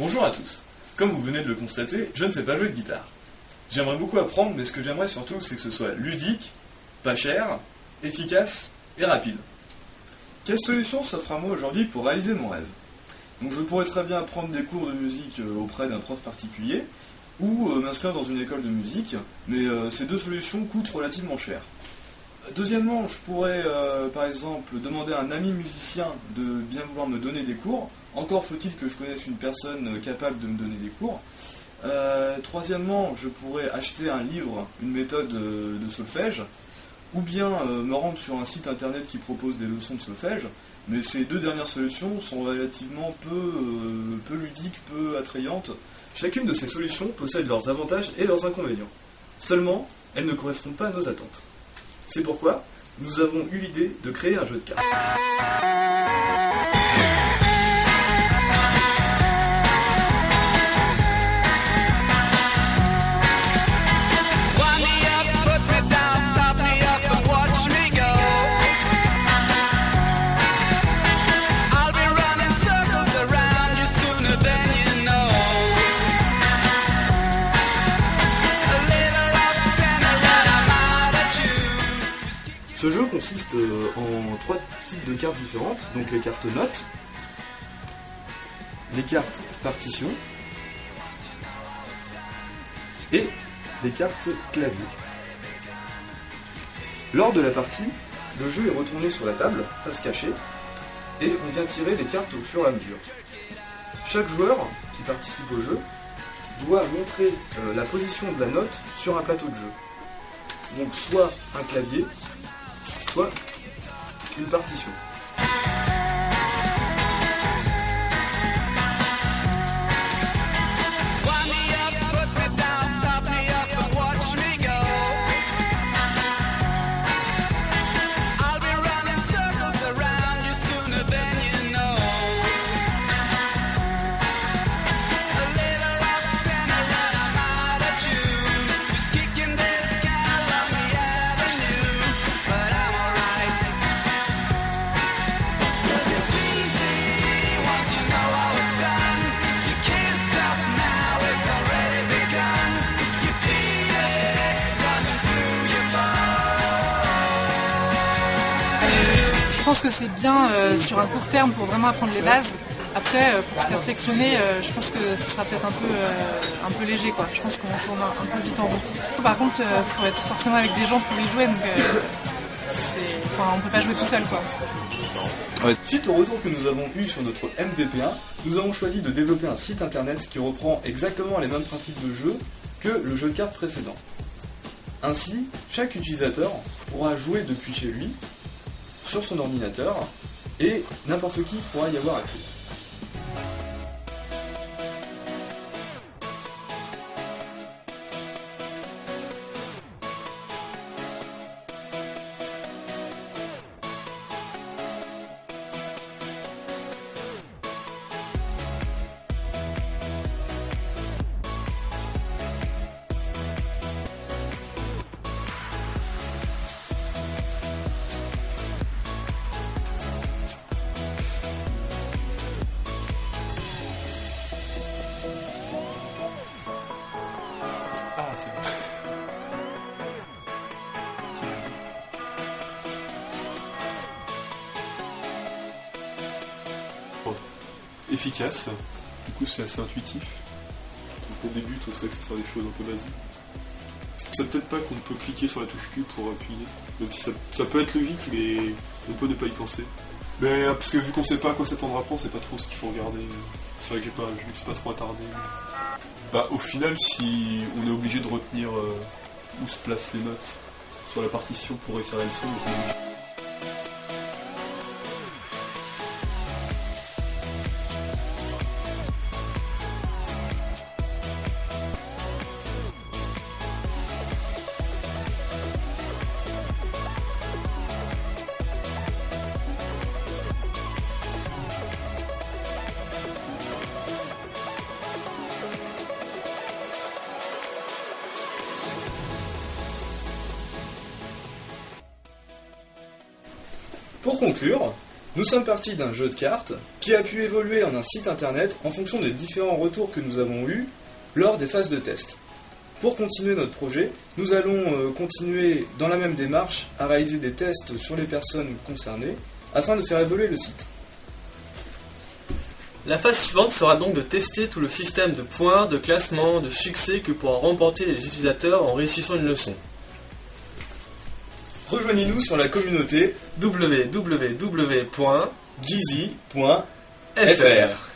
Bonjour à tous. Comme vous venez de le constater, je ne sais pas jouer de guitare. J'aimerais beaucoup apprendre, mais ce que j'aimerais surtout, c'est que ce soit ludique, pas cher, efficace et rapide. Quelle solution s'offre à moi aujourd'hui pour réaliser mon rêve? Donc je pourrais très bien prendre des cours de musique auprès d'un prof particulier, ou m'inscrire dans une école de musique, mais ces deux solutions coûtent relativement cher. Deuxièmement, je pourrais par exemple demander à un ami musicien de bien vouloir me donner des cours, encore faut-il que je connaisse une personne capable de me donner des cours. Troisièmement, je pourrais acheter un livre, une méthode de solfège, ou bien me rendre sur un site internet qui propose des leçons de solfège, mais ces deux dernières solutions sont relativement peu ludiques, peu attrayantes. Chacune de ces solutions possède leurs avantages et leurs inconvénients. Seulement, elles ne correspondent pas à nos attentes. C'est pourquoi nous avons eu l'idée de créer un jeu de cartes. Ce jeu consiste en 3 types de cartes différentes, donc les cartes notes, les cartes partition et les cartes clavier. Lors de la partie, le jeu est retourné sur la table, face cachée, et on vient tirer les cartes au fur et à mesure. Chaque joueur qui participe au jeu doit montrer la position de la note sur un plateau de jeu. Donc soit un clavier, soit une partition. Je pense que c'est bien sur un court terme pour vraiment apprendre les bases. Après, pour se perfectionner, je pense que ce sera peut-être un peu léger, quoi. Je pense qu'on tourne un peu vite en rond. Par contre, il faut être forcément avec des gens pour y jouer, donc on peut pas jouer tout seul, quoi. Ouais. Suite au retour que nous avons eu sur notre MVP1, nous avons choisi de développer un site internet qui reprend exactement les mêmes principes de jeu que le jeu de cartes précédent. Ainsi, chaque utilisateur pourra jouer depuis chez lui, sur son ordinateur, et n'importe qui pourra y avoir accès. Ah, c'est bon. Bon. Efficace, du coup c'est assez intuitif. Donc au début, on sait que ce sera des choses un peu basiques. C'est peut-être pas qu'on peut cliquer sur la touche Q pour appuyer. Même si ça peut être logique, mais on peut ne pas y penser. Mais parce que vu qu'on sait pas à quoi s'attendre après, on sait pas trop ce qu'il faut regarder. C'est vrai que je me suis pas trop attardé. Bah au final, si on est obligé de retenir où se placent les notes sur la partition pour réussir la leçon, donc on est obligé. Pour conclure, Nous sommes partis d'un jeu de cartes qui a pu évoluer en un site internet en fonction des différents retours que nous avons eus lors des phases de test. Pour continuer notre projet, nous allons continuer dans la même démarche à réaliser des tests sur les personnes concernées afin de faire évoluer le site. La phase suivante sera donc de tester tout le système de points, de classement, de succès que pourront remporter les utilisateurs en réussissant une leçon. Rejoignez-nous sur la communauté www.jeezy.fr jeezy.fr.